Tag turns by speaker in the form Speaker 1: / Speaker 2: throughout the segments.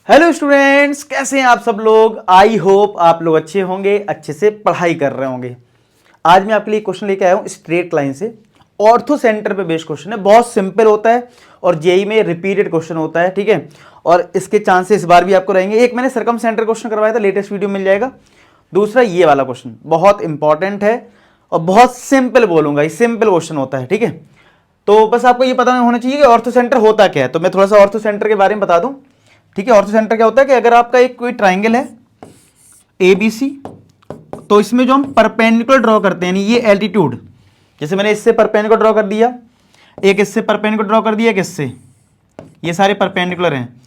Speaker 1: Hello students, कैसे हैं आप सब लोग। आई होप आप लोग अच्छे होंगे, अच्छे से पढ़ाई कर रहे होंगे। आज मैं आपके लिए क्वेश्चन लेके आया हूं स्ट्रेट लाइन से। ऑर्थो सेंटर पे बेस्ड क्वेश्चन है, बहुत सिंपल होता है और जेई में रिपीटेड क्वेश्चन होता है, ठीक है। और इसके चांसेस इस बार भी आपको रहेंगे। एक मैंने सर्कम सेंटर क्वेश्चन करवाया था, लेटेस्ट वीडियो मिल जाएगा। दूसरा ये वाला क्वेश्चन बहुत इंपॉर्टेंट है और बहुत सिंपल बोलूंगा, सिंपल क्वेश्चन होता है, ठीक है। तो बस आपको ये पता होना चाहिए कि ऑर्थो सेंटर होता क्या है। तो मैं थोड़ा सा ऑर्थो सेंटर के बारे में बता दूं, ठीक है। ऑर्थो सेंटर क्या होता है कि अगर आपका एक कोई ट्राइंगल है ABC, तो इसमें जो हम परपेंडिकुलर ड्रॉ करते हैं, यानी ये एल्टीट्यूड, जैसे मैंने इससे परपेंडिकुलर ड्रॉ कर दिया, एक इससे परपेंडिकुलर ड्रॉ कर दिया, एक इससे, ये सारे परपेंडिकुलर हैं।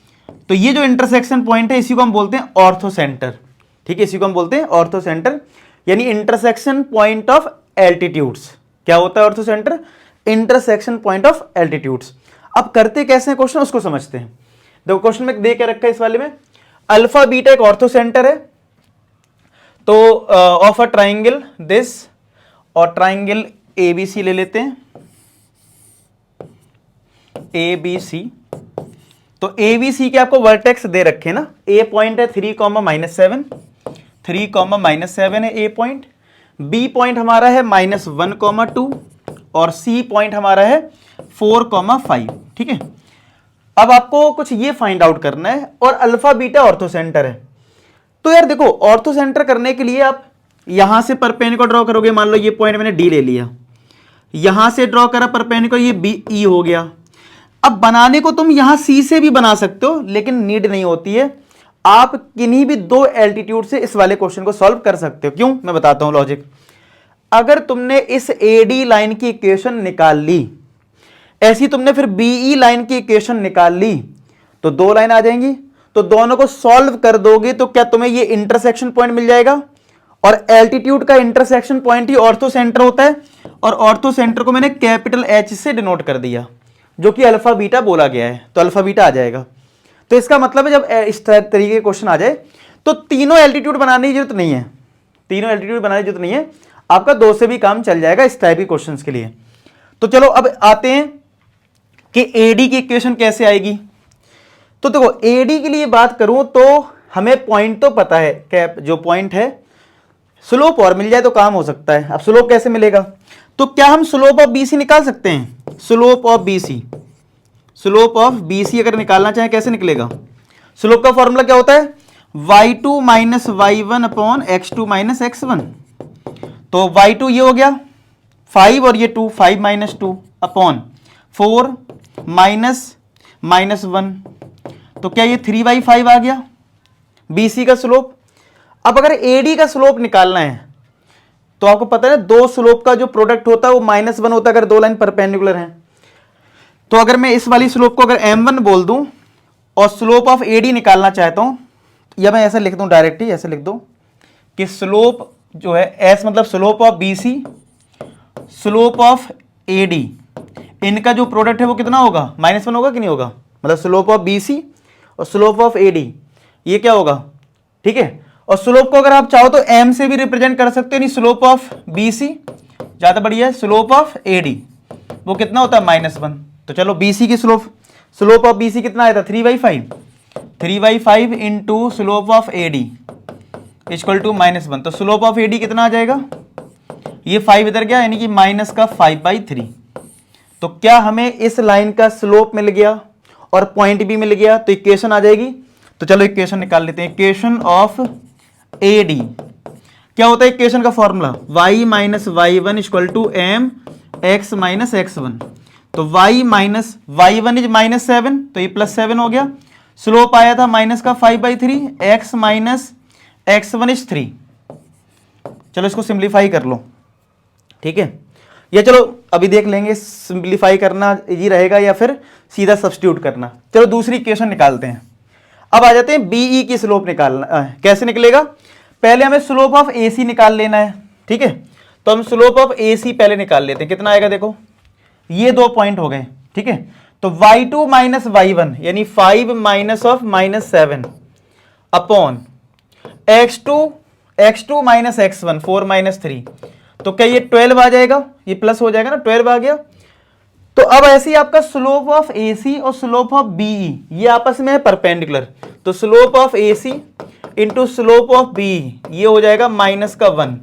Speaker 1: तो ये जो इंटरसेक्शन पॉइंट है, इसी को हम बोलते हैं ऑर्थो सेंटर, ठीक है। इसी को हम बोलते हैं ऑर्थो सेंटर, यानी इंटरसेक्शन पॉइंट ऑफ एल्टीट्यूड्स। क्या होता है ortho centre? Intersection point of altitudes. अब करते कैसे हैं क्वेश्चन, उसको समझते हैं। देखो क्वेश्चन में दे के रखा है इस वाले में, अल्फा बीटा एक ऑर्थो सेंटर है, तो ऑफ अ ट्राइंगल दिस, और ट्राइंगल ABC ले लेते हैं, ABC। तो ABC के आपको वर्टेक्स दे रखे ना, A पॉइंट है 3,-7, 3,-7 है A पॉइंट, B पॉइंट हमारा है -1,2 और C पॉइंट हमारा है 4,5, ठीक है। अब आपको कुछ ये फाइंड आउट करना है, और अल्फा बीटा ऑर्थो सेंटर है। तो यार देखो, ऑर्थो सेंटर करने के लिए आप यहां से परपेंडिकुलर ड्रॉ करोगे। मान लो ये पॉइंट मैंने D ले लिया, यहां से ड्रॉ करा परपेंडिकुलर, ये BE हो गया। अब बनाने को तुम यहां C से भी बना सकते हो, लेकिन नीड नहीं होती है। आप किन्हीं भी दो एल्टीट्यूड से इस वाले क्वेश्चन को सॉल्व कर सकते हो। क्यों, मैं बताता हूं लॉजिक। अगर तुमने इस AD लाइन की इक्वेशन निकाल ली, ऐसी तुमने फिर BE लाइन की इक्वेशन निकाल ली, तो दो लाइन आ जाएंगी। तो दोनों को सॉल्व कर दोगे तो क्या तुम्हें ये इंटरसेक्शन पॉइंट मिल जाएगा। और एल्टीट्यूड का इंटरसेक्शन पॉइंट ही ऑर्थो सेंटर होता है, और ऑर्थो सेंटर को मैंने कैपिटल H से डिनोट कर दिया, जो कि अल्फा बीटा बोला गया है। तो अल्फा बीटा आ जाएगा। तो इसका मतलब है जब इस तरीके के क्वेश्चन आ जाए, तो तीनों एल्टीट्यूड बनाने की जरूरत नहीं है, तीनों एल्टीट्यूड बनाने की जरूरत नहीं है, आपका दो से भी काम चल जाएगा इस टाइप के क्वेश्चंस के लिए। तो चलो अब आते हैं कि AD की इक्वेशन कैसे आएगी। तो देखो AD के लिए बात करूं तो हमें पॉइंट तो पता है, कैप जो पॉइंट है, स्लोप और मिल जाए तो काम हो सकता है। अब स्लोप कैसे मिलेगा? तो क्या हम स्लोप ऑफ BC निकाल सकते हैं? Slope of BC, slope of BC अगर निकालना चाहें कैसे निकलेगा? स्लोप का फॉर्मूला क्या होता है? y2 minus y1 upon x2 minus x1। तो y2 ये हो गया 5 और ये 2, 5 माइनस 2 अपॉन 4 माइनस 1। तो क्या ये 3/5 आ गया BC का स्लोप। अब अगर AD का स्लोप निकालना है, तो आपको पता है दो स्लोप का जो प्रोडक्ट होता है वो -1 होता है अगर दो लाइन परपेंडिकुलर हैं। तो अगर मैं इस वाली स्लोप को अगर M1 बोल दूं और स्लोप ऑफ AD निकालना चाहता हूं, या मैं ऐसा लिख दूं डायरेक्टली, ऐसे लिख दूं कि स्लोप जो है S मतलब slope of BC, slope of AD, इनका जो प्रोडक्ट है वो कितना होगा? -1 होगा कि नहीं होगा। मतलब स्लोप ऑफ BC और स्लोप ऑफ AD ये क्या होगा, ठीक है। और स्लोप को अगर आप चाहो तो M से भी रिप्रेजेंट कर सकते हो, यानी स्लोप ऑफ BC ज्यादा बढ़िया है, स्लोप ऑफ AD वो कितना होता है? -1। तो चलो BC की स्लोप ऑफ BC कितना आया था? 3/5, 3/5 into slope of AD equal to -1। तो स्लोप ऑफ AD कितना आ जाएगा? ये 5 इधर गया, यानी कि -5/3। तो क्या हमें इस लाइन का स्लोप मिल गया और पॉइंट भी मिल गया, तो इक्वेशन आ जाएगी। तो चलो इक्वेशन निकाल लेते हैं। इक्वेशन ऑफ AD क्या होता है? इक्वेशन का formula y minus y1 equal to m x minus x1। तो y माइनस y1 इज -7, तो ये +7 हो गया। स्लोप आया था -5/3, x माइनस x1 इज 3। चलो इसको सिंप्लीफाई कर लो, ठीक है। या चलो अभी देख लेंगे सिंप्लीफाई करना इजी रहेगा या फिर सीधा सब्स्टिट्यूट करना। चलो दूसरी इक्वेशन निकालते हैं। अब आ जाते हैं BE की स्लोप निकालना। कैसे निकलेगा? पहले हमें स्लोप ऑफ AC निकाल लेना है, ठीक है। तो हम स्लोप ऑफ AC पहले निकाल लेते हैं। कितना आएगा? देखो ये दो पॉइंट हो गए, ठीक है। तो y2 माइनस y1 यानी 5 minus of -7 upon x2 minus x1 4 minus 3। तो क्या ये 12 आ जाएगा? ये प्लस हो जाएगा ना, 12 आ गया। तो अब ऐसे ही आपका स्लोप ऑफ AC और स्लोप ऑफ BE ये आपस में है परपेंडिकुलर, तो slope of A C into slope of B, ये हो जाएगा -1।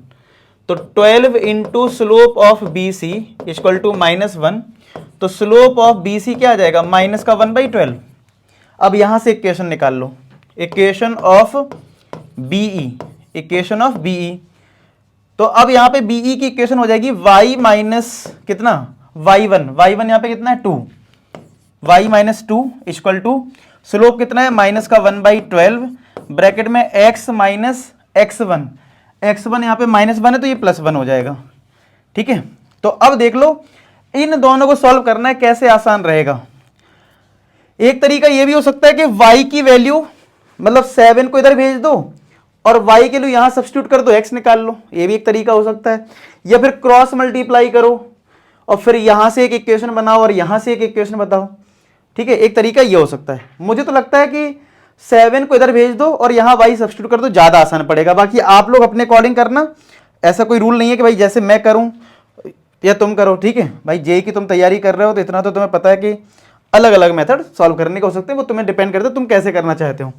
Speaker 1: तो 12 into slope of B C equal to -1। तो स्लोप ऑफ बी सी क्या आ जाएगा, -1/12। अब यहां से इक्वेशन निकाल लो, equation of BE, equation of BE. तो अब यहां पे बीई की इक्वेशन हो जाएगी y माइनस कितना, y1, y1 यहां पे कितना है 2, y minus 2 equal to slope कितना है -1/12 ब्रैकेट में x माइनस x1, x1 यहां पे -1 है तो ये +1 हो जाएगा। ठीक है, तो अब देख लो इन दोनों को सॉल्व करना है, कैसे आसान रहेगा। एक तरीका ये भी हो सकता है कि y की वैल्यू मतलब 7 को इधर भेज दो और y के लिए यहां सब्स्टिट्यूट कर दो, x निकाल लो, ये भी एक तरीका हो सकता है। या फिर क्रॉस मल्टीप्लाई करो और फिर यहां से एक इक्वेशन बनाओ और यहां से एक इक्वेशन बताओ। ठीक है, एक तरीका ये हो सकता है। मुझे तो लगता है कि 7 को इधर भेज दो और यहां y सब्स्टिट्यूट कर दो, ज्यादा आसान पड़ेगा। बाकी आप लोग अपने अकॉर्डिंग करना, ऐसा कोई रूल नहीं है कि भाई जैसे मैं करूं या तुम करो। ठीक है भाई, जेई की तुम तैयारी कर रहे हो तो इतना तो तुम्हें पता है कि अलग अलग मेथड सॉल्व करने के हो सकते हैं, वो तुम्हें डिपेंड करता है तुम कैसे करना चाहते हो।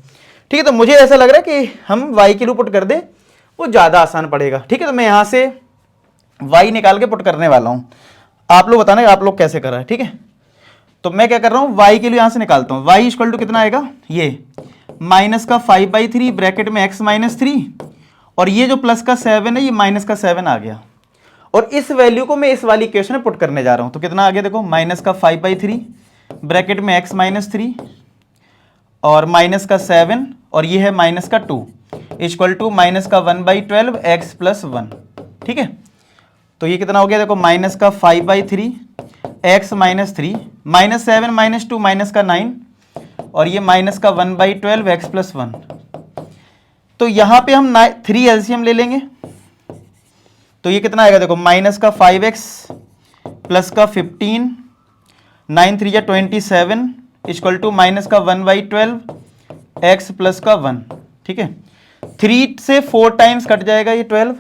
Speaker 1: ठीक है, तो मुझे ऐसा लग रहा है कि हम y के लिए पुट कर दे, वो ज्यादा आसान पड़ेगा। ठीक है, तो मैं यहां से y निकाल के पुट करने वाला हूं, आप लोग बताना आप लोग कैसे कर रहे हैं। ठीक है, तो मैं क्या कर रहा हूं, y के लिए यहां से निकालता हूं। y इक्वल टू कितना आएगा, ये -5/3 ब्रैकेट में x -3 और ये जो प्लस का 7 है ये -7 आ गया। और इस वैल्यू को मैं इस वाली इक्वेशन में पुट करने जा रहा हूं, तो कितना आ गया देखो, -5/3 ब्रैकेट में x -3 और -7 और ये है -2 इक्वल टू -1/12 x + 1। ठीक है, तो ये कितना हो गया देखो, -5/3 x -3 -7 -2 -9 और ये -1/12 x + 1। तो यहां पे हम 3 एलसीएम ले लेंगे, तो ये कितना आएगा देखो, -5x प्लस का 15 9 3 27 इक्वल टू -1/12 x प्लस का 1। ठीक है, 3 से 4 टाइम्स कट जाएगा ये 12।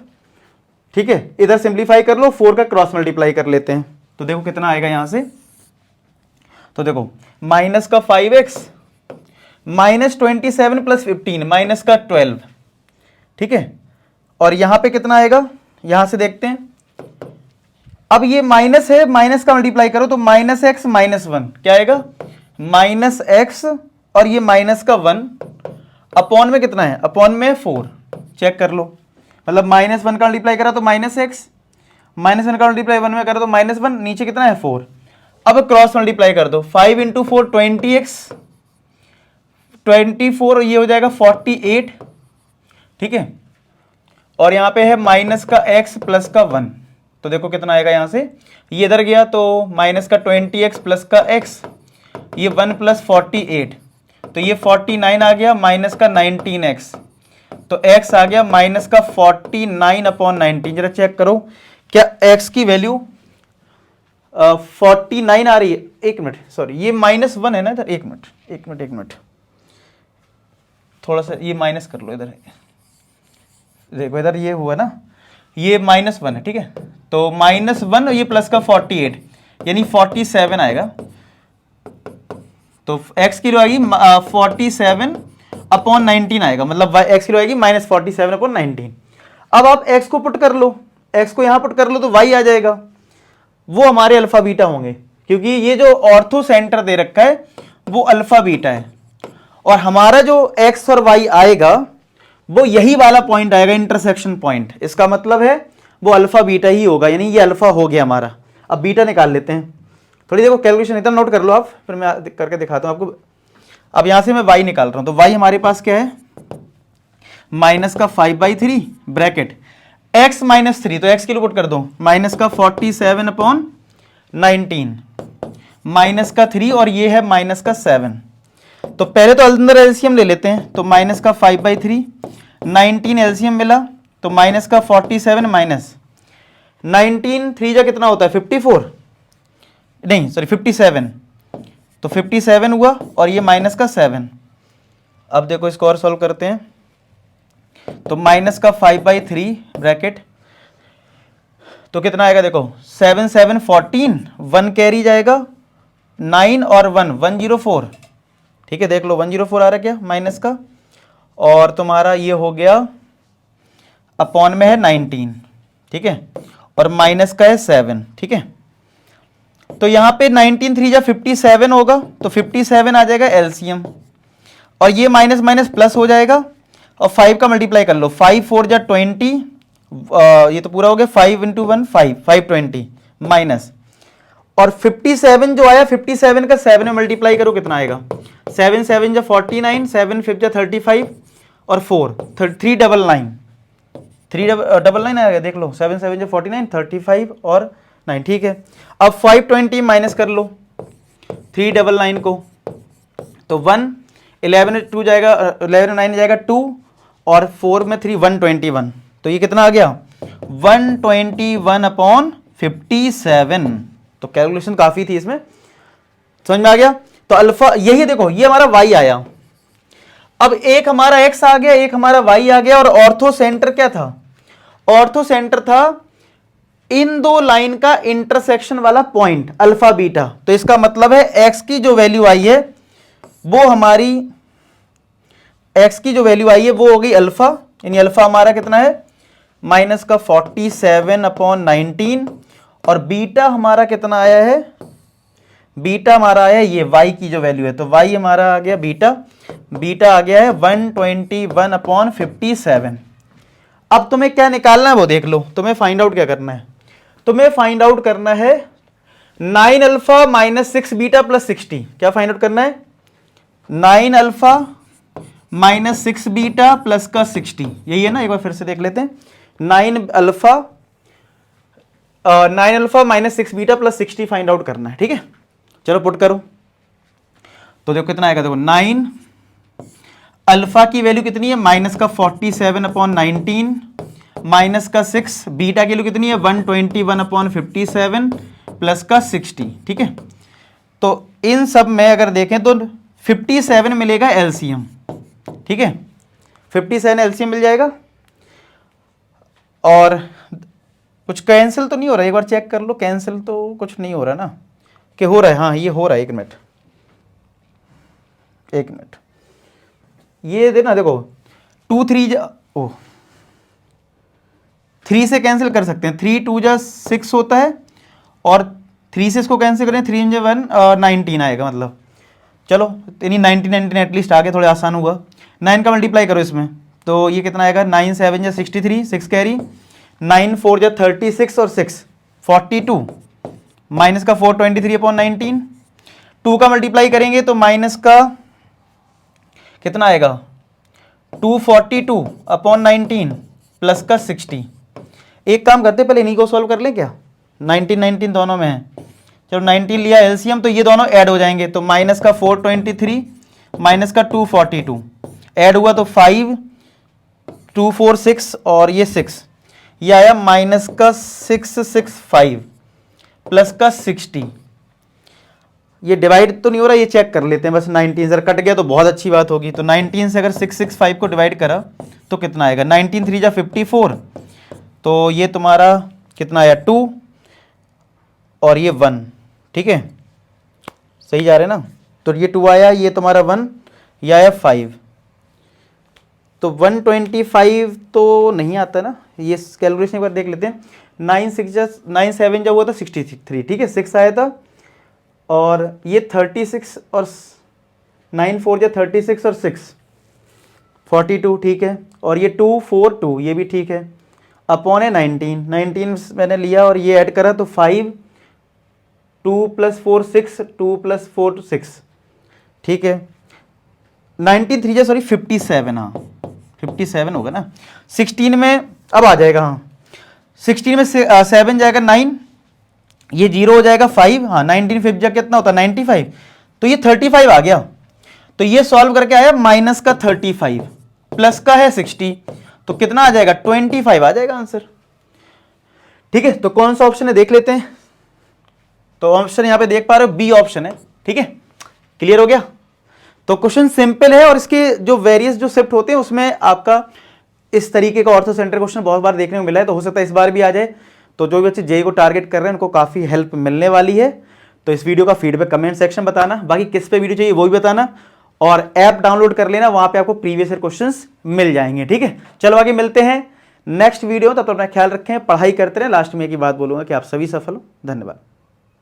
Speaker 1: ठीक है, इधर सिंप्लीफाई कर लो, 4 का क्रॉस मल्टीप्लाई कर लेते हैं, तो देखो कितना आएगा यहां से। तो देखो -5x -27 प्लस 15 -12। ठीक है, और यहां पे कितना आएगा, यहां से देखते हैं। अब ये माइनस है, माइनस का मल्टीप्लाई करो तो -x -1 क्या आएगा, -x और ये -1 अपॉन में कितना है, अपॉन में 4। चेक कर लो, मतलब -1 का मल्टीप्लाई करा तो -x, -1 का मल्टीप्लाई 1 में करा तो -1, नीचे कितना है 4। अब क्रॉस मल्टीप्लाई कर दो, 5 × 4 20x 24 ये हो जाएगा 48। ठीक है, और यहां पे है माइनस का x प्लस का 1, तो देखो कितना आएगा यहां से, ये इधर गया तो माइनस का 20x प्लस का x, ये 1 + 48 तो ये 49 आ गया, माइनस का 19x तो x आ गया -49/19। जरा चेक करो क्या x की वैल्यू 49 आ रही है। एक मिनट, सॉरी ये -1 है ना इधर, एक मिनट थोड़ा सा ये माइनस कर लो, इधर देखो इधर ये हुआ ना, ये -1 है। ठीक है, तो -1 ये प्लस का 48 यानी 47 आएगा। तो x की आएगी 47/19 आएगा, मतलब x की आएगी -47/19। अब आप x को पुट कर लो, x को यहां पुट कर लो तो y आ जाएगा, वो हमारे अल्फा बीटा होंगे, क्योंकि ये जो ऑर्थो सेंटर दे रखा है वो अल्फा बीटा है, और हमारा जो x और y आएगा वो यही वाला पॉइंट आएगा, इंटरसेक्शन पॉइंट। इसका मतलब है वो अल्फा बीटा ही होगा, यानी ये अल्फा हो गया हमारा। अब बीटा निकाल लेते हैं, थोड़ी देखो कैलकुलेशन इतना नोट कर लो आप, फिर मैं करके दिखाता हूं आपको। अब यहां से मैं y निकाल रहा हूं, तो y हमारे पास क्या है, -5/3 ब्रैकेट x -3, तो x के लिए पुट कर दो, -47/19 -3 और ये है -7। तो पहले तो अंदर एलसीएम ले लेते हैं, तो -5/3 19 एलसीएम मिला तो -47 -19 3 जा कितना होता है 54, नहीं सॉरी 57, तो 57 हुआ और ये -7। अब देखो इसको और सॉल्व करते हैं, तो -5/3 ब्रैकेट तो कितना आएगा देखो, 7 7 14 1 कैरी जाएगा, 9 और 1 104 ठीक है, देख लो 104 आ रहा है क्या माइनस का, और तुम्हारा ये हो गया अपॉन में है 19, ठीक है, और माइनस का है 7, ठीक है। तो यहाँ पे 19 3 जा 57 होगा, तो 57 आ जाएगा एलसीएम, और ये माइनस माइनस प्लस हो जाएगा, और 5 का मल्टीप्लाई कर लो, 5 4 जा 20, ये तो पूरा हो गया, 5 इंटू 1 5, 520 माइनस, और 57 जो आया 57 का 7 में मल्टीप्लाई करो कितना आएगा, 7 7 जा 49, 7 5 जा 35, और 4 399, 399 आएगा, देख लो 7 7 जा 49, 35 और 9, ठीक है। अब 520 माइनस कर लो 399 को, तो 1, 11 2 जाएगा, 11 9 जाएगा 2, और 4 में 3 121, तो ये कितना आ गया 121 अपॉन 57। तो कैलकुलेशन काफी थी इसमें, समझ में आ गया। तो अल्फा यही देखो, ये हमारा y आया, अब एक हमारा x आ गया, एक हमारा y आ गया, और ऑर्थो सेंटर क्या था, ऑर्थो सेंटर था इन दो लाइन का इंटरसेक्शन वाला पॉइंट अल्फा बीटा। तो इसका मतलब है x की जो वैल्यू आई है वो हमारी, x की जो वैल्यू आई है वो हो गई अल्फा, यानी अल्फा हमारा कितना है माइनस का 47 अपॉन 19, और बीटा हमारा कितना आया है, बीटा हमारा आया है ये y की जो वैल्यू है, तो y हमारा आ गया बीटा, बीटा आ गया है 121 अपॉन 57। अब तुम्हें क्या निकालना है वो देख लो, तुम्हें फाइंड आउट क्या करना है, तुम्हें फाइंड आउट करना है 9 अल्फा माइनस 6 बीटा प्लस 60। क्या फाइंड आउट करना है, 9 अल्फा माइनस 6 बीटा प्लस का 60, यही है ना, एक बार फिर से देख लेते हैं। 9 alpha minus 6 beta plus 60 find out करना है, ठीक है। चलो पुट करो, तो देखो कितना आएगा, देखो 9 अल्फा की वैल्यू कितनी है माइनस का 47 अपॉन 19, माइनस का 6, बीटा की वैल्यू कितनी है 121 अपॉन 57 प्लस का 60, ठीक है। तो इन सब में अगर देखें तो 57 मिलेगा एलसीएम, ठीक है, 57 एलसीएम मिल जाएगा। और कुछ कैंसिल तो नहीं हो रहा, एक बार चेक कर लो, कैंसिल तो कुछ नहीं हो रहा ना, कि हो रहा है, हाँ ये हो रहा है, एक मिनट ये देना, देखो 2 3 ओ 3 से कैंसिल कर सकते हैं, 3 2 जा 6 होता है, और 3 से इसको कैंसिल करें 3 जा 1 19 आएगा, मतलब चलो यानी 19 एटलीस्ट आ गया, थोड़ा आसान हुआ। 9 का मल्टीप्लाई करो इसमें, तो ये कितना आएगा 9 7 जा 63, 6 कैरी, 9 4 जा 36 और 6 42, माइनस का 423 अपॉन 19, 2 का मल्टीप्लाई करेंगे तो माइनस का कितना आएगा 242 अपॉन 19 प्लस का 60। एक काम करते पहले इन्हीं को सॉल्व कर लें क्या, 19 19 दोनों में है, चलो 19 लिया एलसीएम, तो ये दोनों ऐड हो जाएंगे, तो माइनस का 423 माइनस का 242 ऐड हुआ तो 5 2 4 6 और ये 6, ये आया माइनस का 665 प्लस का 60। ये डिवाइड तो नहीं हो रहा, ये चेक कर लेते हैं बस, 19 से कट गया तो बहुत अच्छी बात होगी। तो 19 से अगर 665 को डिवाइड करा तो कितना आएगा, 19 3 जा 54, तो ये तुम्हारा कितना आया 2 और ये 1, ठीक है, सही जा रहे ना। तो ये 2 आया, ये तुम्हारा 1, ये आया 5, तो 125 तो नहीं आता ना, ये कैलकुलेशन एक बार देख लेते हैं। 9 7 जब हुआ था 63, ठीक है, 6 आया था, और ये 36 और 9 4 जा 36 और 6 42, ठीक है, और ये 2 4 2 ये भी ठीक है, अपॉन है 19 मैंने लिया और ये ऐड करा तो 5 2 + 4 6 2 + 4 6, ठीक है। 19 3 जा सॉरी 57, हाँ 57 होगा ना। 16 में अब आ जाएगा, हाँ 16 में 7 जाएगा 9, ये 0 हो जाएगा 5, हाँ 19 5 जा कितना होता है 95, तो ये 35 आ गया। तो ये सॉल्व करके आया माइनस का 35 प्लस का है 60, तो कितना आ जाएगा 25 आ जाएगा आंसर, ठीक है। तो कौन सा ऑप्शन है देख लेते हैं, तो ऑप्शन यहां पे देख पा रहे हो बी ऑप्शन है, ठीक है, क्लियर हो गया। तो क्वेश्चन सिंपल है और इसके जो वेरियस जो शिफ्ट होते हैं उसमें आपका इस तरीके का ऑर्थो सेंटर क्वेश्चन बहुत बार देखने को मिला है, तो हो सकता है इस बार भी आ जाए। तो जो भी बच्चे जेई को टारगेट कर रहे हैं उनको काफ़ी हेल्प मिलने वाली है। तो इस वीडियो का फीडबैक कमेंट सेक्शन बताना, बाकी किस पे वीडियो चाहिए वो भी बताना, और ऐप डाउनलोड कर लेना, वहां पे आपको प्रीवियस ईयर क्वेश्चंस मिल जाएंगे। ठीक है, चलो आगे मिलते हैं नेक्स्ट वीडियो। तब तक अपना ख्याल रखें, पढ़ाई करते रहें। लास्ट में एक ही बात बोलूंगा कि आप सभी सफल हो। धन्यवाद।